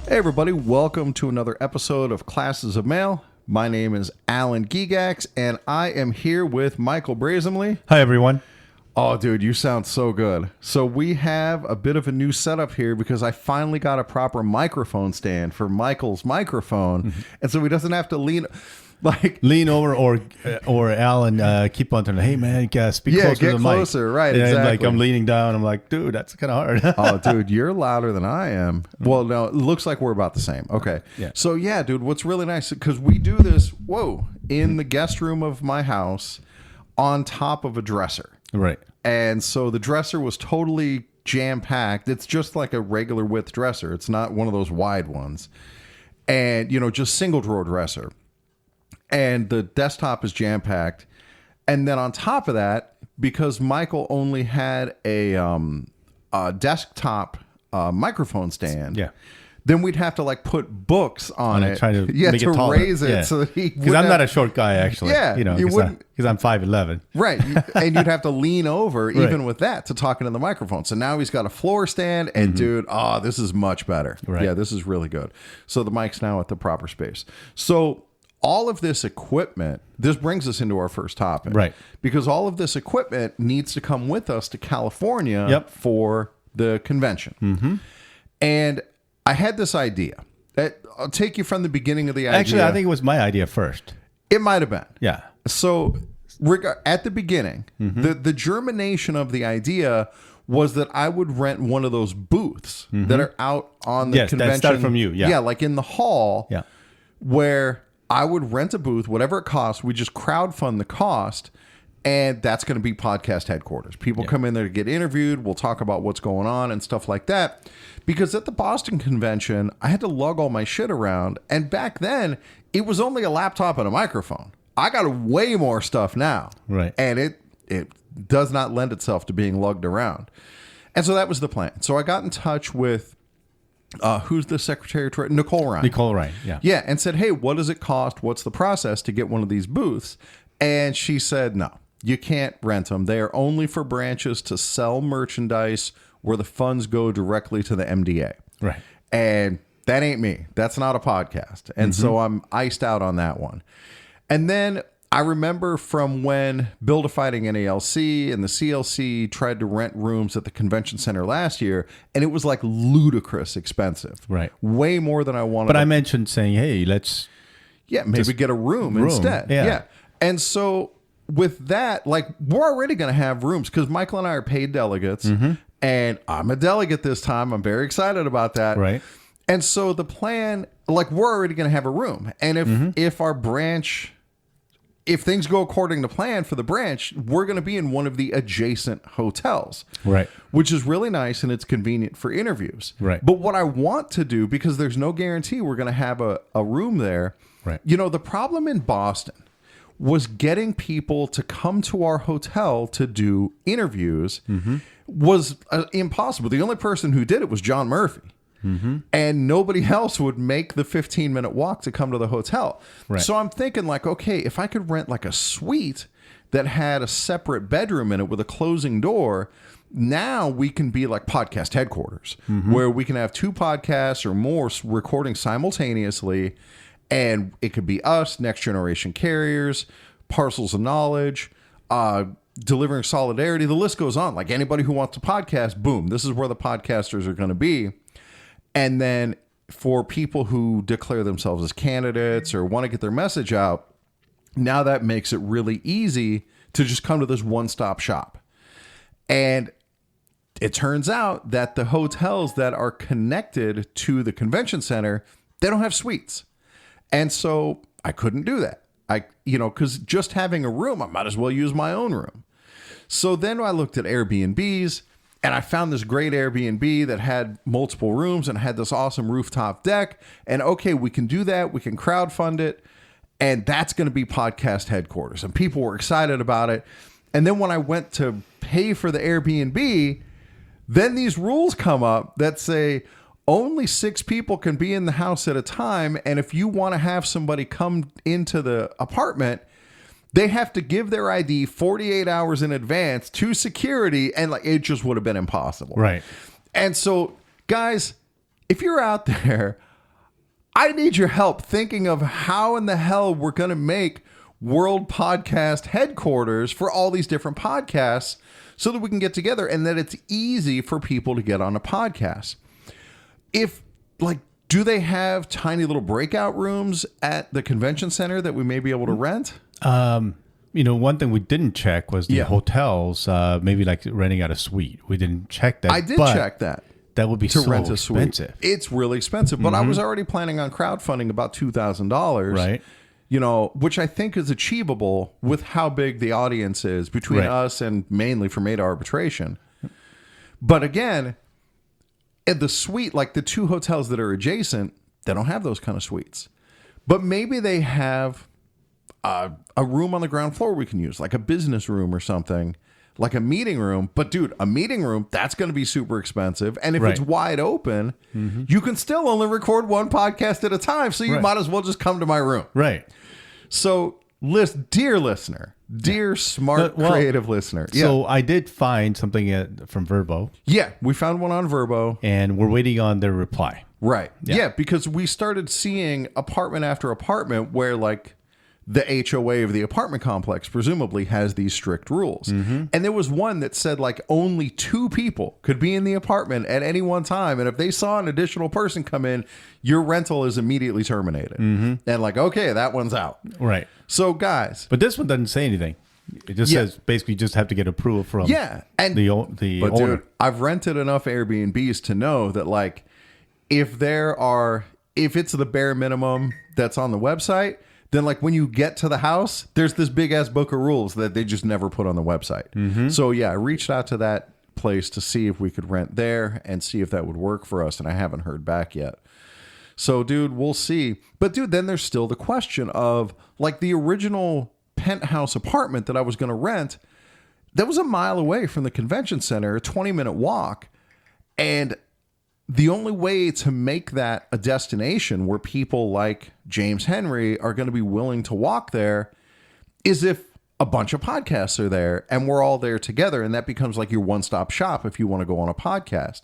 Hey everybody, welcome to another episode of Classes of Mail. My name is Alan Gigax, and I am here with Michael Brazenly. Hi everyone. Oh, dude, you sound so good. So we have a bit of a new setup here because I finally got a proper microphone stand for Michael's microphone, and so he doesn't have to lean over or Alan keep on telling, hey man, you gotta speak closer to the mic. Yeah, get closer, right? And exactly. like I'm leaning down. I'm like, dude, that's kind of hard. Oh, dude, you're louder than I am. Well, no, it looks like we're about the same. Okay. Yeah. So, yeah, dude, what's really nice, because we do this, in the guest room of my house on top of a dresser. Right. And so the dresser was totally jam-packed. It's just like a regular width dresser. It's not one of those wide ones. And, just single drawer dresser. And the desktop is jam-packed. And then on top of that, because Michael only had a desktop microphone stand, then we'd have to put books on it. Try to make it taller. Raise it so that he because I'm not a short guy actually. Yeah, you wouldn't, because I'm 5'11". Right, and you'd have to lean over even with that to talk into the microphone. So now he's got a floor stand, and dude, this is much better. Right. Yeah, this is really good. So the mic's now at the proper space. So all of this equipment, this brings us into our first topic. Right. Because all of this equipment needs to come with us to California for the convention. Mm-hmm. And I had this idea. I'll take you from the beginning of the idea. Actually, I think it was my idea first. It might have been. Yeah. So at the beginning, the germination of the idea was that I would rent one of those booths that are out on the convention. That started from you. Yeah. Yeah, like in the hall. Yeah. Where I would rent a booth, whatever it costs. We just crowdfund the cost, and that's going to be podcast headquarters. People come in there to get interviewed. We'll talk about what's going on and stuff like that. Because at the Boston convention, I had to lug all my shit around, and back then, it was only a laptop and a microphone. I got way more stuff now. Right. And it does not lend itself to being lugged around. And so that was the plan. So I got in touch with who's the secretary? Nicole Ryan. Nicole Ryan, yeah. Yeah, and said, hey, what does it cost? What's the process to get one of these booths? And she said, no, you can't rent them. They are only for branches to sell merchandise where the funds go directly to the MDA. Right. And that ain't me. That's not a podcast. And so I'm iced out on that one. And then I remember from when Build a Fighting NALC and the CLC tried to rent rooms at the convention center last year, and it was like ludicrous expensive. Right. Way more than I wanted. But I mentioned saying, hey, let's... Yeah, maybe get a room instead. Yeah. And so with that, we're already going to have rooms because Michael and I are paid delegates, and I'm a delegate this time. I'm very excited about that. Right. And so the plan, we're already going to have a room. And if our branch... If things go according to plan for the branch, we're going to be in one of the adjacent hotels. Right. Which is really nice, and it's convenient for interviews. Right. But what I want to do, because there's no guarantee we're going to have a room there. Right. The problem in Boston was getting people to come to our hotel to do interviews was impossible. The only person who did it was John Murphy. And nobody else would make the 15-minute walk to come to the hotel. Right. So I'm thinking okay, if I could rent a suite that had a separate bedroom in it with a closing door, now we can be like podcast headquarters where we can have 2 podcasts or more recording simultaneously. And it could be us, Next Generation Carriers, Parcels of Knowledge, Delivering Solidarity. The list goes on. Anybody who wants to podcast, boom, this is where the podcasters are going to be. And then for people who declare themselves as candidates or want to get their message out, now that makes it really easy to just come to this one-stop shop. And it turns out that the hotels that are connected to the convention center, they don't have suites. And so I couldn't do that. Because just having a room, I might as well use my own room. So then I looked at Airbnbs. And I found this great Airbnb that had multiple rooms and had this awesome rooftop deck. And okay, we can do that. We can crowdfund it. And that's going to be podcast headquarters. And people were excited about it. And then when I went to pay for the Airbnb, then these rules come up that say only 6 people can be in the house at a time. And if you want to have somebody come into the apartment, they have to give their ID 48 hours in advance to security, and it just would have been impossible. Right. And so, guys, if you're out there, I need your help thinking of how in the hell we're going to make World Podcast headquarters for all these different podcasts so that we can get together and that it's easy for people to get on a podcast. If, like, do they have tiny little breakout rooms at the convention center that we may be able to rent? One thing we didn't check was the hotels, maybe like renting out a suite. We didn't check that. I did check that. That would be to so rent a expensive. Suite. It's really expensive, but I was already planning on crowdfunding about $2,000. Right. Which I think is achievable with how big the audience is between us and mainly from Made Arbitration. But again, at the suite, like the two hotels that are adjacent, they don't have those kind of suites. But maybe they have a room on the ground floor we can use, like a business room or something, like a meeting room. But dude, a meeting room, that's going to be super expensive. And if it's wide open, you can still only record one podcast at a time. So you might as well just come to my room. Right. So, dear listener, dear smart, creative listener. So I did find something from Verbo. Yeah, we found one on Verbo. And we're waiting on their reply. Right. Yeah, because we started seeing apartment after apartment where, like, the HOA of the apartment complex presumably has these strict rules. And there was one that said, like, only 2 people could be in the apartment at any one time. And if they saw an additional person come in, your rental is immediately terminated. And like, okay, that one's out. Right. So, guys. But this one doesn't say anything. It just says basically you just have to get approval from and the but owner. Dude, I've rented enough Airbnbs to know that, like, if it's the bare minimum that's on the website, then, like, when you get to the house, there's this big ass book of rules that they just never put on the website. So yeah, I reached out to that place to see if we could rent there and see if that would work for us, and I haven't heard back yet. So, dude, we'll see. But dude, then there's still the question of, like, the original penthouse apartment that I was going to rent. That was a mile away from the convention center, a 20-minute walk, and the only way to make that a destination where people like James Henry are going to be willing to walk there is if a bunch of podcasts are there and we're all there together, and that becomes like your one-stop shop if you want to go on a podcast.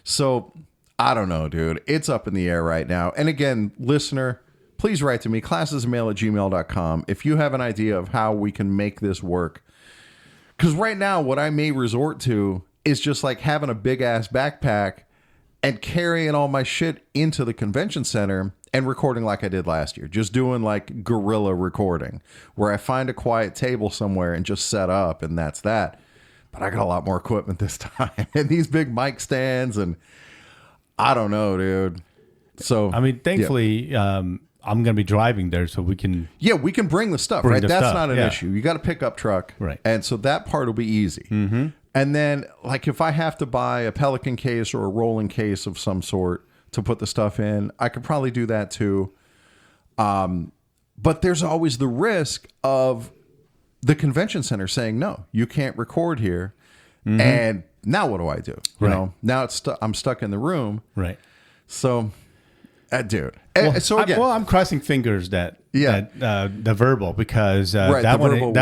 So I don't know, dude. It's up in the air right now. And again, listener, please write to me, classesmail@gmail.com, if you have an idea of how we can make this work. Because right now, what I may resort to is just like having a big-ass backpack and carrying all my shit into the convention center and recording like I did last year. Just doing like guerrilla recording where I find a quiet table somewhere and just set up, and that's that. But I got a lot more equipment this time and these big mic stands, and I don't know, dude. So, I mean, thankfully, I'm going to be driving there so we can... Yeah, we can bring the stuff, right? That's not an issue. You got a pickup truck. Right. And so that part will be easy. And then, like, if I have to buy a Pelican case or a rolling case of some sort to put the stuff in, I could probably do that too. But there's always the risk of the convention center saying, no, you can't record here. And now what do I do? You know, now I'm stuck in the room. Right. So, dude. Well, so again, I'm crossing fingers that the Verbal, because that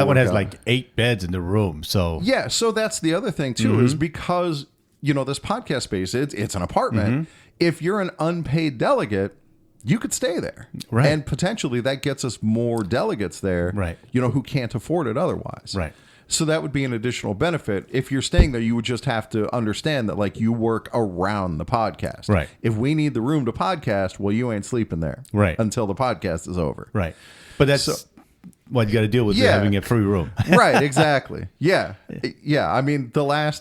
one has like 8 beds in the room. So yeah, so that's the other thing too, is because this podcast space, it's an apartment. If you're an unpaid delegate, you could stay there, right? And potentially that gets us more delegates there, right? Who can't afford it otherwise, right? So that would be an additional benefit. If you're staying there, you would just have to understand that, like, you work around the podcast. Right. If we need the room to podcast, well, you ain't sleeping there. Right. Until the podcast is over. Right. But that's what you got to deal with, having a free room. Right, exactly. Yeah. Yeah. I mean,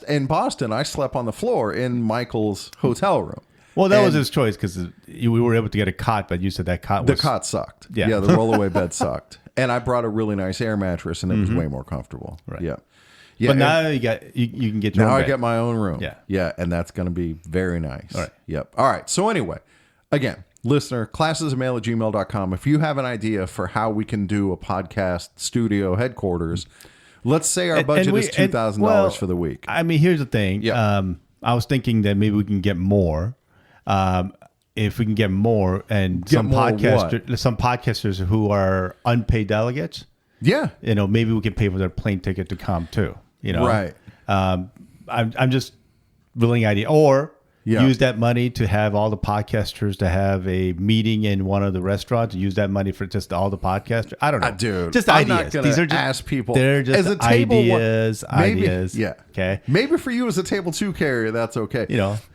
in Boston, I slept on the floor in Michael's hotel room. Well, that was his choice because we were able to get a cot, but you said that cot was... The cot sucked. Yeah. The rollaway bed sucked. And I brought a really nice air mattress, and it was way more comfortable. Right. Yeah. But now you can get your own Now bed. I get my own room. Yeah. Yeah, and that's going to be very nice. All right. Yep. All right. So anyway, again, listener, classesmail@gmail.com. If you have an idea for how we can do a podcast studio headquarters, let's say our budget is $2,000 for the week. I mean, here's the thing. Yeah. I was thinking that maybe we can get more. If we can get more, and some podcasters who are unpaid delegates, maybe we can pay for their plane ticket to come too. Right. I'm just willing idea, or use that money to have all the podcasters to have a meeting in one of the restaurants. Use that money for just all the podcasters. I don't know, dude. Just I'm ideas. not These are just ask people. They're just as a table ideas. Maybe, ideas. Yeah. Okay. Maybe for you as a table 2 carrier, that's okay.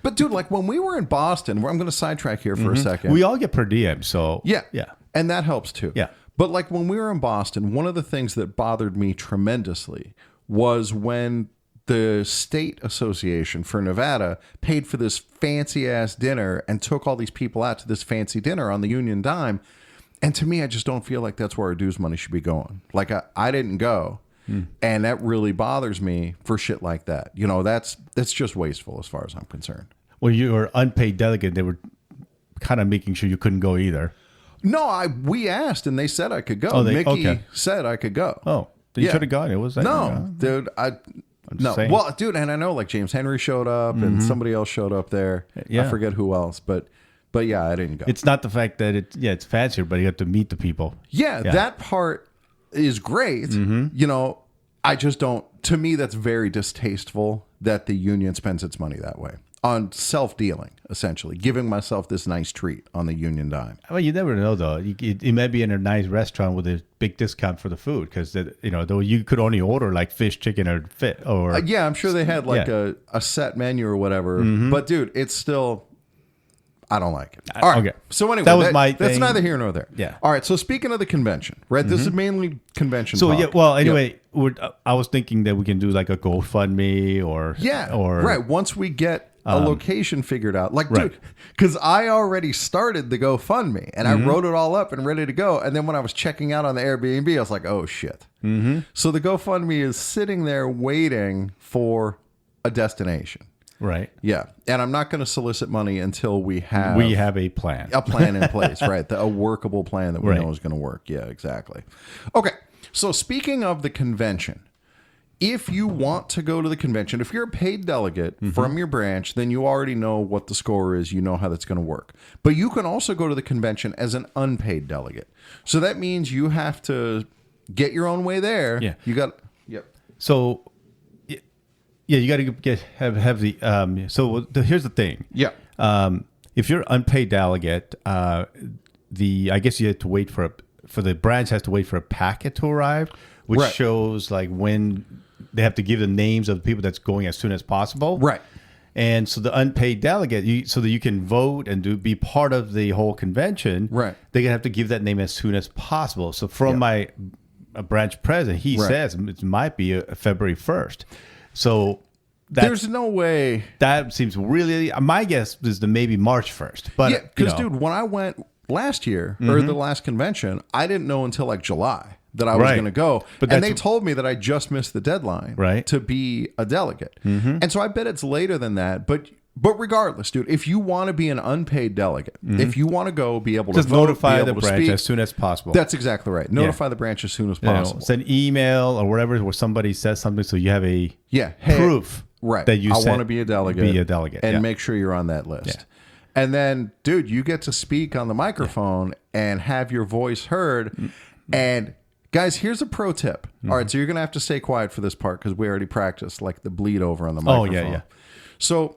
But dude, like when we were in Boston, I'm going to sidetrack here for a second. We all get per diem, so yeah, yeah, and that helps too. Yeah. But like when we were in Boston, one of the things that bothered me tremendously was when the state association for Nevada paid for this fancy ass dinner and took all these people out to this fancy dinner on the union dime. And to me, I just don't feel like that's where our dues money should be going. Like I didn't go. And that really bothers me for shit like that. That's just wasteful as far as I'm concerned. Well, you were unpaid delegate. They were kind of making sure you couldn't go either. No, we asked and they said I could go. Oh, Mickey said I could go. Oh, you should have gone. It was dude. No, saying. well, dude, and I know like James Henry showed up and somebody else showed up there. Yeah. I forget who else, but yeah, I didn't go. It's not the fact that it's fancier, but you have to meet the people. Yeah, that part is great. I just don't. To me, that's very distasteful that the union spends its money that way on self-dealing, essentially giving myself this nice treat on the union dime. Well, you never know though. You might be in a nice restaurant with a big discount for the food because though you could only order like fish, chicken, or yeah, I'm sure they had like a set menu or whatever. But dude, it's still. I don't like it. All right. Okay. So anyway, that was that's neither here nor there. Yeah. All right. So speaking of the convention, right? This is mainly convention. So talk. yeah. Well, anyway, I was thinking that we can do like a GoFundMe or right. Once we get a location figured out, like dude, because I already started the GoFundMe and I wrote it all up and ready to go. And then when I was checking out on the Airbnb, I was like, oh shit. So the GoFundMe is sitting there waiting for a destination. Right. Yeah. And I'm not going to solicit money until we have a plan. A plan in place, right? A workable plan that we know is going to work. Yeah, exactly. Okay. So speaking of the convention, if you want to go to the convention, if you're a paid delegate from your branch, then you already know what the score is. You know how that's going to work. But you can also go to the convention as an unpaid delegate. So that means you have to get your own way there. Yeah. You got. Yep. So. Yeah, you got to have the. Here's the thing. Yeah. If you're unpaid delegate, I guess you have to wait for the branch has to wait for a packet to arrive, which shows like when they have to give the names of the people that's going as soon as possible. Right. And so the unpaid delegate, so that you can vote and be part of the whole convention. Right. They're gonna have to give that name as soon as possible. So from my branch president, he says it might be February 1st. So there's no way. That seems really. My guess is maybe March 1st. But yeah, because dude, when I went last year or the last convention, I didn't know until like July that I was going to go, and they told me that I just missed the deadline to be a delegate, and so I bet it's later than that. But regardless, dude, if you want to be an unpaid delegate, if you want to go, be able to just vote, notify be the able to branch speak, as soon as possible. That's exactly right. Notify the branch as soon as possible. Send email or whatever where somebody says something, so you have a proof that you want to be a delegate, and make sure you're on that list. Yeah. And then, dude, you get to speak on the microphone and have your voice heard. And guys, here's a pro tip. All right, so you're gonna have to stay quiet for this part because we already practiced like the bleed over on the microphone. Oh yeah. So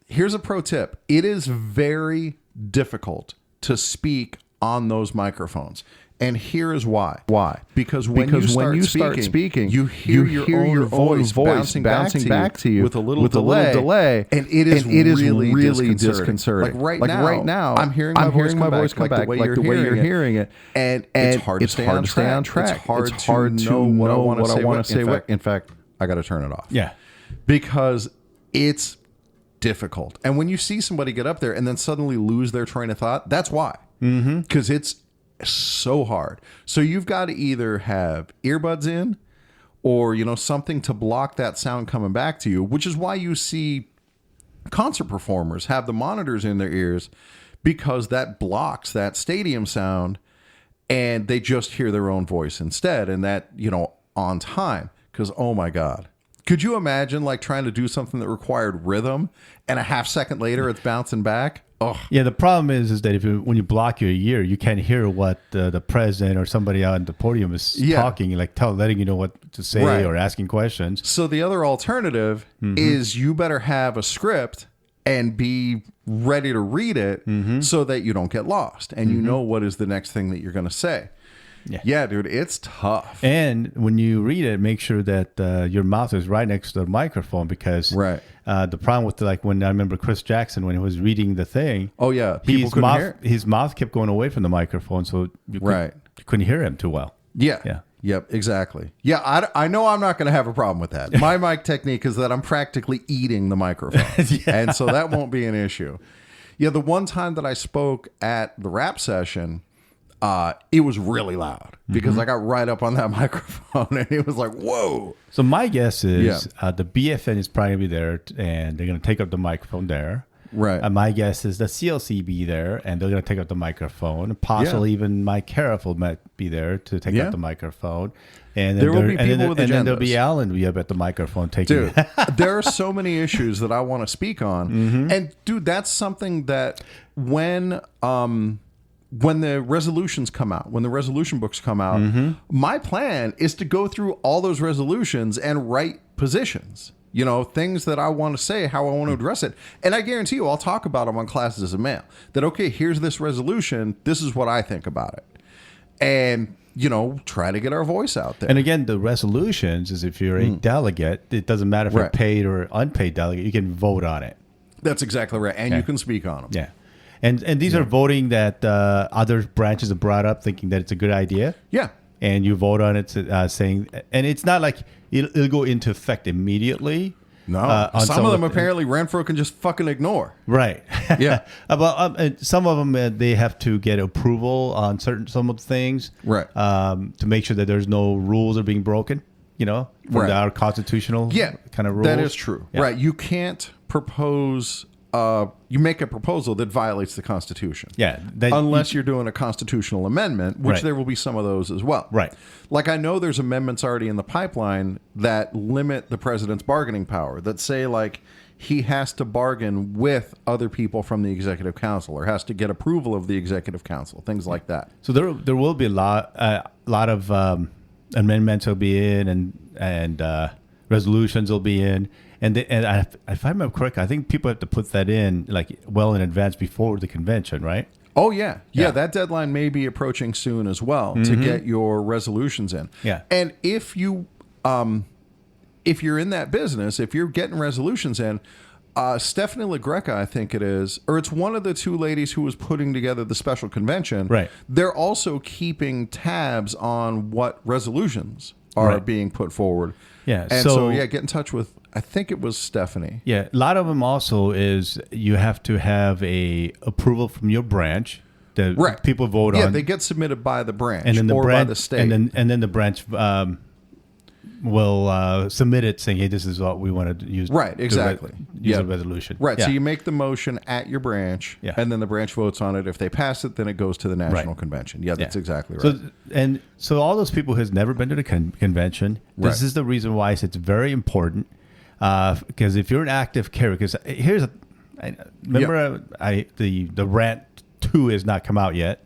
here's a pro tip. It is very difficult to speak on those microphones. And here is why. Why? Because when you start speaking, you hear your own voice bouncing back to you with a little delay. And it is really disconcerting. Like right now, I'm hearing my voice come back like the way you're hearing it. And it's hard to stay on track. It's hard to know what I want to say. In fact, I got to turn it off. Yeah. Because it's difficult. And when you see somebody get up there and then suddenly lose their train of thought, that's why. Because it's so hard. So you've got to either have earbuds in or, something to block that sound coming back to you, which is why you see concert performers have the monitors in their ears because that blocks that stadium sound and they just hear their own voice instead. And that, on time, because, oh my God. Could you imagine like trying to do something that required rhythm and a half second later it's bouncing back? Oh. Yeah, the problem is that when you block your ear, you can't hear what the president or somebody on the podium is talking, like letting you know what to say or asking questions. So the other alternative is you better have a script and be ready to read it so that you don't get lost and you know what is the next thing that you're going to say. Yeah, dude, it's tough. And when you read it, make sure that your mouth is right next to the microphone, because the problem with when I remember Chris Jackson, when he was reading the thing. Oh, yeah. People couldn't hear it. His mouth kept going away from the microphone, so you couldn't hear him too well. Yeah. Yep, exactly. Yeah, I know I'm not going to have a problem with that. My mic technique is that I'm practically eating the microphone. And so that won't be an issue. Yeah, the one time that I spoke at the rap session, it was really loud because I got right up on that microphone and it was like, whoa. So my guess is the BFN is probably going to be there and they're going to take up the microphone there. Right. My guess is the CLC be there and they're going to take up the microphone. Possibly even Mike Careful might be there to take up the microphone. And then there will be people with agendas. And then there'll be Alan be up at the microphone taking. Dude, there are so many issues that I want to speak on. And dude, that's something that when the resolutions come out, when the resolution books come out, my plan is to go through all those resolutions and write positions. You know, things that I want to say, how I want to address it. And I guarantee you, I'll talk about them on Classes as a Male. That, okay, here's this resolution. This is what I think about it. And, you know, try to get our voice out there. And again, the resolutions is if you're a delegate, it doesn't matter if you're paid or unpaid delegate, you can vote on it. That's exactly right. And you can speak on them. Yeah. And these are voting that other branches have brought up thinking that it's a good idea. Yeah. And you vote on it saying, and it's not like it'll go into effect immediately. No. Some of them apparently Renfro can just fucking ignore. Right. Yeah. Some of them, they have to get approval on some of the things. Right. To make sure that there's no rules are being broken, you know, from our constitutional kind of rules. That is true. Yeah. Right. You can't propose... you make a proposal that violates the Constitution. Yeah. Unless you're doing a constitutional amendment, which there will be some of those as well. Right. Like I know there's amendments already in the pipeline that limit the president's bargaining power, that say like he has to bargain with other people from the executive council or has to get approval of the executive council, things like that. So there will be a lot of amendments will be in and resolutions will be in. And if I remember correctly, I think people have to put that in like well in advance before the convention, right? Oh, yeah. That deadline may be approaching soon as well to get your resolutions in. Yeah. And if you're in that business, if you're getting resolutions in, Stephanie LaGreca, I think it is, or it's one of the two ladies who was putting together the special convention. Right. They're also keeping tabs on what resolutions are being put forward. Yeah. And so get in touch with, I think it was Stephanie. Yeah. A lot of them also is you have to have a approval from your branch that people vote on. Yeah, they get submitted by the branch by the state. And then the branch will submit it saying, hey, this is what we want to use. Right, exactly. Use a resolution. Right, so you make the motion at your branch, and then the branch votes on it. If they pass it, then it goes to the national convention. Yeah, that's exactly right. So all those people who has never been to the convention, this is the reason why it's very important. Because if you're an active carrier, because the rant 2 has not come out yet.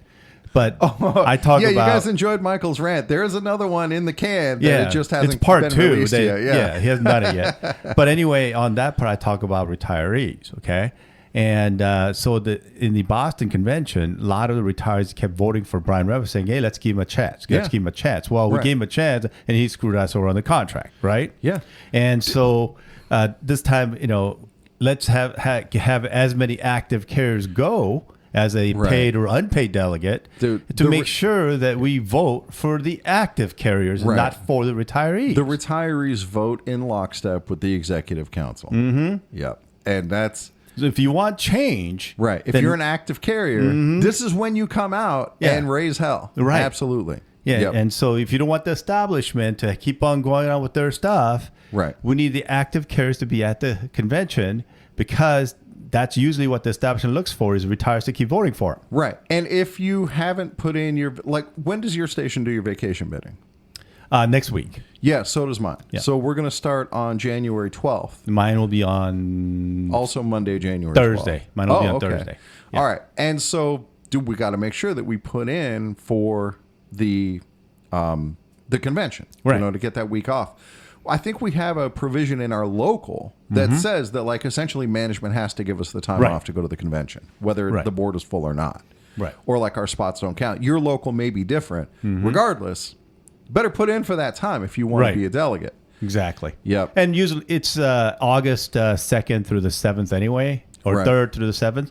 But I talk about... you guys enjoyed Michael's rant. There is another one in the can that it just hasn't it's part been 2. released yet. Yeah, he hasn't done it yet. But anyway, on that part, I talk about retirees, okay? And so in the Boston convention, a lot of the retirees kept voting for Brian Revers, saying, hey, let's give him a chance. Let's give him a chance. Well, we gave him a chance, and he screwed us over on the contract, right? Yeah. And so this time, let's have as many active carriers go as a paid or unpaid delegate to make sure that we vote for the active carriers and not for the retirees. The retirees vote in lockstep with the executive council. Mm-hmm. Yep. And that's... So if you want change... Right. If you're an active carrier, this is when you come out and raise hell. Right. Absolutely. Yeah. Yep. And so if you don't want the establishment to keep on going on with their stuff, we need the active carriers to be at the convention, because that's usually what the establishment looks for, is retires to keep voting for it. Right. And if you haven't put in your... Like, when does your station do your vacation bidding? Next week. Yeah, so does mine. Yeah. So we're going to start on January 12th. Mine will be on... Also Monday, January Thursday. 12th. Mine will be on Thursday. Yeah. All right. And so, dude, we got to make sure that we put in for the convention, to get that week off. I think we have a provision in our local that says that, like, essentially management has to give us the time off to go to the convention, whether the board is full or not. Right. Or, like, our spots don't count. Your local may be different. Regardless, better put in for that time if you want to be a delegate. Exactly. Yep. And usually it's August 2nd through the 7th anyway, or 3rd through the 7th.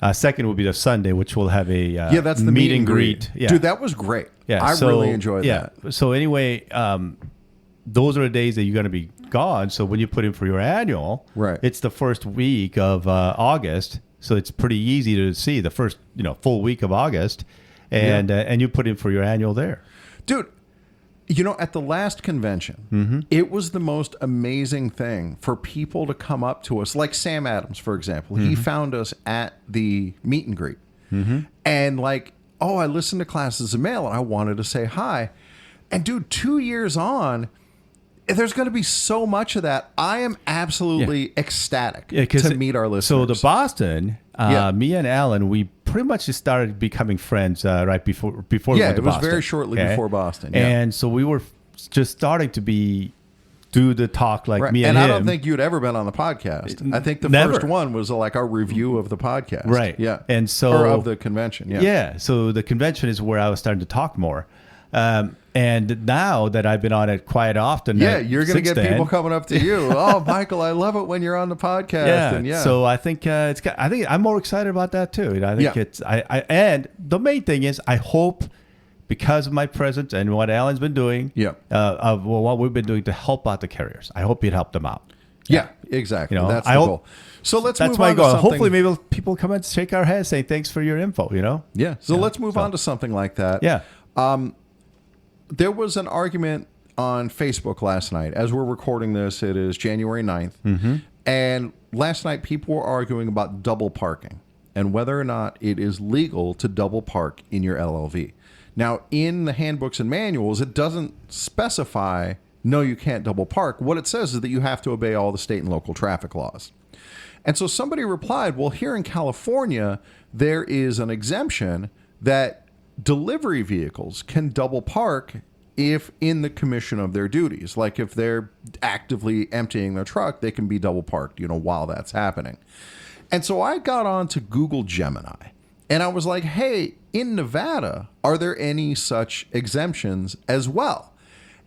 2nd will be the Sunday, which will have a that's the meet and greet. Yeah. Dude, that was great. Yeah, I really enjoyed that. So anyway, those are the days that you're going to be gone. So when you put in for your annual, it's the first week of August. So it's pretty easy to see the first full week of August, and you put in for your annual there. Dude, at the last convention, it was the most amazing thing for people to come up to us. Like Sam Adams, for example. He found us at the meet and greet. And like, I listened to Classes of Mail and I wanted to say hi. And dude, 2 years on, there's going to be so much of that. I am absolutely ecstatic to meet our listeners. So the Boston, me and Alan, we pretty much just started becoming friends right before we went to Boston. It was very shortly before Boston. Yeah. And so we were just starting to do the talk like me and him. And I don't think you'd ever been on the podcast. I think the first one was like our review of the podcast. Right. Yeah. And so... Or of the convention. Yeah. Yeah. So the convention is where I was starting to talk more. And now that I've been on it quite often, you're going to get people coming up to you. Oh, Michael, I love it when you're on the podcast. So I think I think I'm more excited about that too. I think it's and the main thing is I hope, because of my presence and what Alan's been doing, of what we've been doing to help out the carriers. I hope you'd help them out. Yeah, exactly. That's the goal. So let's move on to something. Hopefully, maybe people come and shake our heads, say thanks for your info. Yeah. So let's move on to something like that. Yeah. There was an argument on Facebook last night. As we're recording this, it is January 9th. And last night, people were arguing about double parking and whether or not it is legal to double park in your LLV. Now, in the handbooks and manuals, it doesn't specify, no, you can't double park. What it says is that you have to obey all the state and local traffic laws. And so somebody replied, well, here in California, there is an exemption that delivery vehicles can double park if in the commission of their duties. Like if they're actively emptying their truck, they can be double parked, while that's happening. And so I got on to Google Gemini and I was like, hey, in Nevada, are there any such exemptions as well?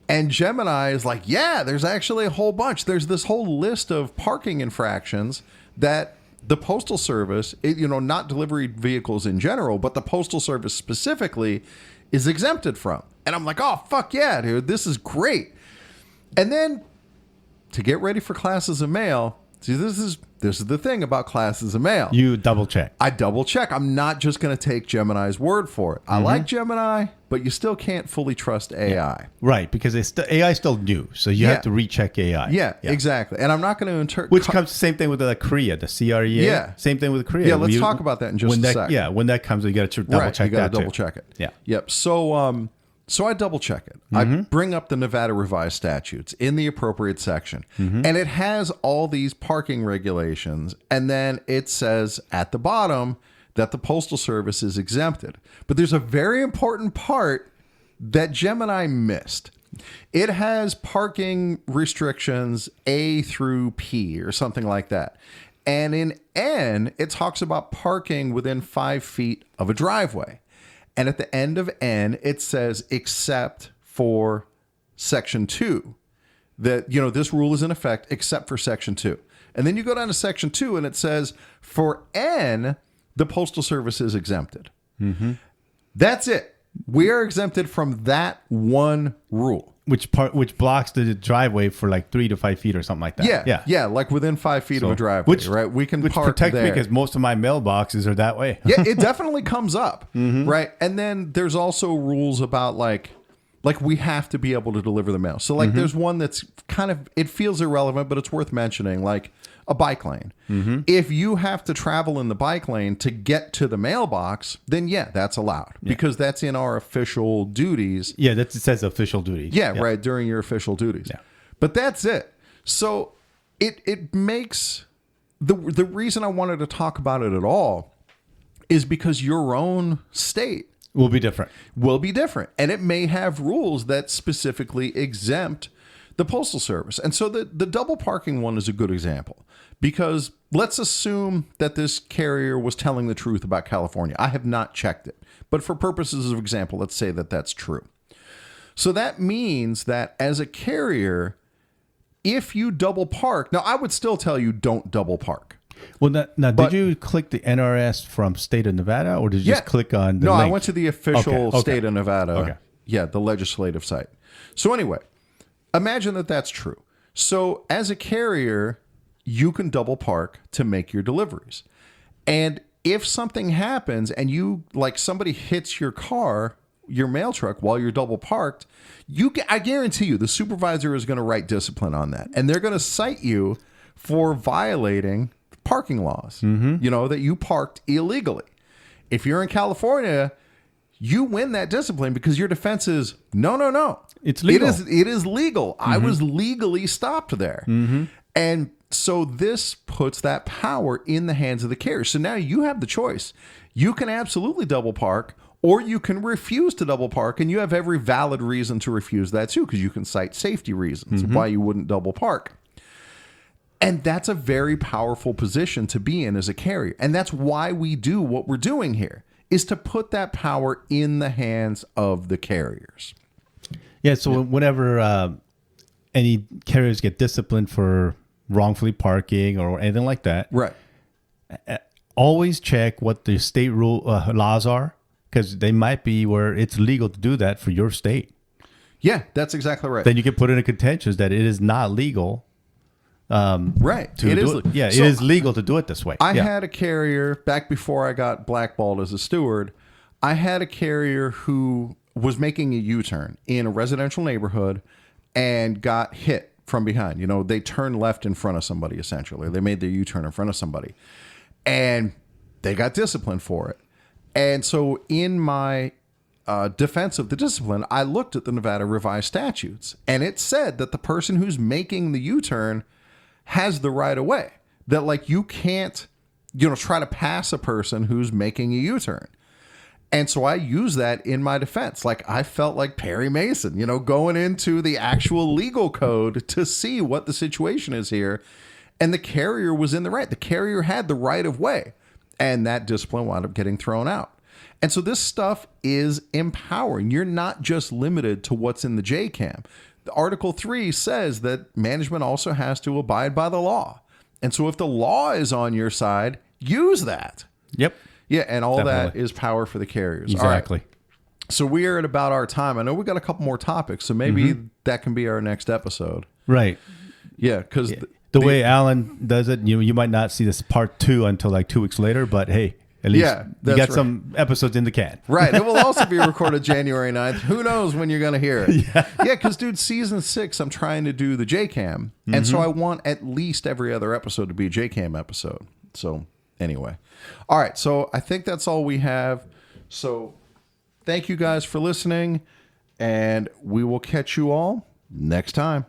And Gemini is like, yeah, there's actually a whole bunch. There's this whole list of parking infractions that the Postal Service, not delivery vehicles in general, but the Postal Service specifically is exempted from. And I'm like, oh, fuck yeah, dude, this is great. And then to get ready for Classes of Mail, see, this is the thing about Classes of Mail. You double check. I double check. I'm not just going to take Gemini's word for it. I like Gemini, but you still can't fully trust AI. Yeah. Right, because AI is still new, so you have to recheck AI. Yeah, exactly. And I'm not going to interpret... Which comes the same thing with the CREA, the CREA. Yeah. Same thing with CREA. Yeah, let's talk about that in just a second. Yeah, when that comes, you got to double check that. You got to double check it. Yeah. Yep. So I double check it. I bring up the Nevada revised statutes in the appropriate section, and it has all these parking regulations, and then it says at the bottom that the Postal Service is exempted. But there's a very important part that Gemini missed. It has parking restrictions A through P or something like that. And in N, it talks about parking within 5 feet of a driveway. And at the end of N, it says, except for Section 2. That, this rule is in effect except for Section 2. And then you go down to Section 2, and it says, for N, the Postal Service is exempted. That's it. We are exempted from that one rule. Which blocks the driveway for like 3 to 5 feet or something like that. Yeah, like within 5 feet of a driveway, right? We can park protects there. Me because most of my mailboxes are that way. Yeah, it definitely comes up, right? And then there's also rules about like we have to be able to deliver the mail. So there's one that's kind of, it feels irrelevant, but it's worth mentioning, like a bike lane. If you have to travel in the bike lane to get to the mailbox, then that's allowed because that's in our official duties. Yeah, it says official duties. Yeah, right, during your official duties. Yeah. But that's it. So it makes, the reason I wanted to talk about it at all is because your own state will be different. And it may have rules that specifically exempt The Postal Service. And so the double parking one is a good example, because let's assume that this carrier was telling the truth about California. I have not checked it, but for purposes of example, let's say that that's true. So that means that as a carrier, if you double park, now I would still tell you don't double park. Well, now did you click the NRS from state of Nevada, or did you just click on the link? I went to the official state of Nevada. Okay. Yeah, the legislative site. So anyway, imagine that that's true. So as a carrier, you can double park to make your deliveries. And if something happens and somebody hits your car, your mail truck, while you're double parked, I guarantee you the supervisor is going to write discipline on that. And they're going to cite you for violating parking laws, that you parked illegally. If you're in California, you win that discipline because your defense is, no. It's legal. It is legal. I was legally stopped there. And so this puts that power in the hands of the carrier. So now you have the choice. You can absolutely double park, or you can refuse to double park, and you have every valid reason to refuse that too, because you can cite safety reasons why you wouldn't double park. And that's a very powerful position to be in as a carrier. And that's why we do what we're doing here, is to put that power in the hands of the carriers. Yeah, so whenever any carriers get disciplined for wrongfully parking or anything like that, right? Always check what the state laws are, because they might be where it's legal to do that for your state. Yeah, that's exactly right. Then you can put in a contention that it is not legal. Right. It is legal to do it this way. I had a carrier back before I got blackballed as a steward. I had a carrier who was making a U-turn in a residential neighborhood and got hit from behind. They turned left in front of somebody, essentially. They made their U-turn in front of somebody. And they got disciplined for it. And so in my defense of the discipline, I looked at the Nevada revised statutes, and it said that the person who's making the U-turn has the right of way, that you can't, try to pass a person who's making a U-turn. And so I use that in my defense. I felt like Perry Mason, going into the actual legal code to see what the situation is here. And the carrier was in the right. The carrier had the right of way, and that discipline wound up getting thrown out. And so this stuff is empowering. You're not just limited to what's in the JCAM. Article 3 says that management also has to abide by the law. And so if the law is on your side, use that. Yep. Yeah, and all that is power for the carriers. Exactly. Right. So we are at about our time. I know we got a couple more topics, so maybe that can be our next episode. Right. Yeah, because the way Alan does it, you might not see this part 2 until 2 weeks later, but hey, at least you got some episodes in the can. Right. It will also be recorded January 9th. Who knows when you're going to hear it? Yeah, because, dude, season 6, I'm trying to do the JCAM. And so I want at least every other episode to be a JCAM episode. So anyway. All right. So I think that's all we have. So thank you guys for listening, and we will catch you all next time.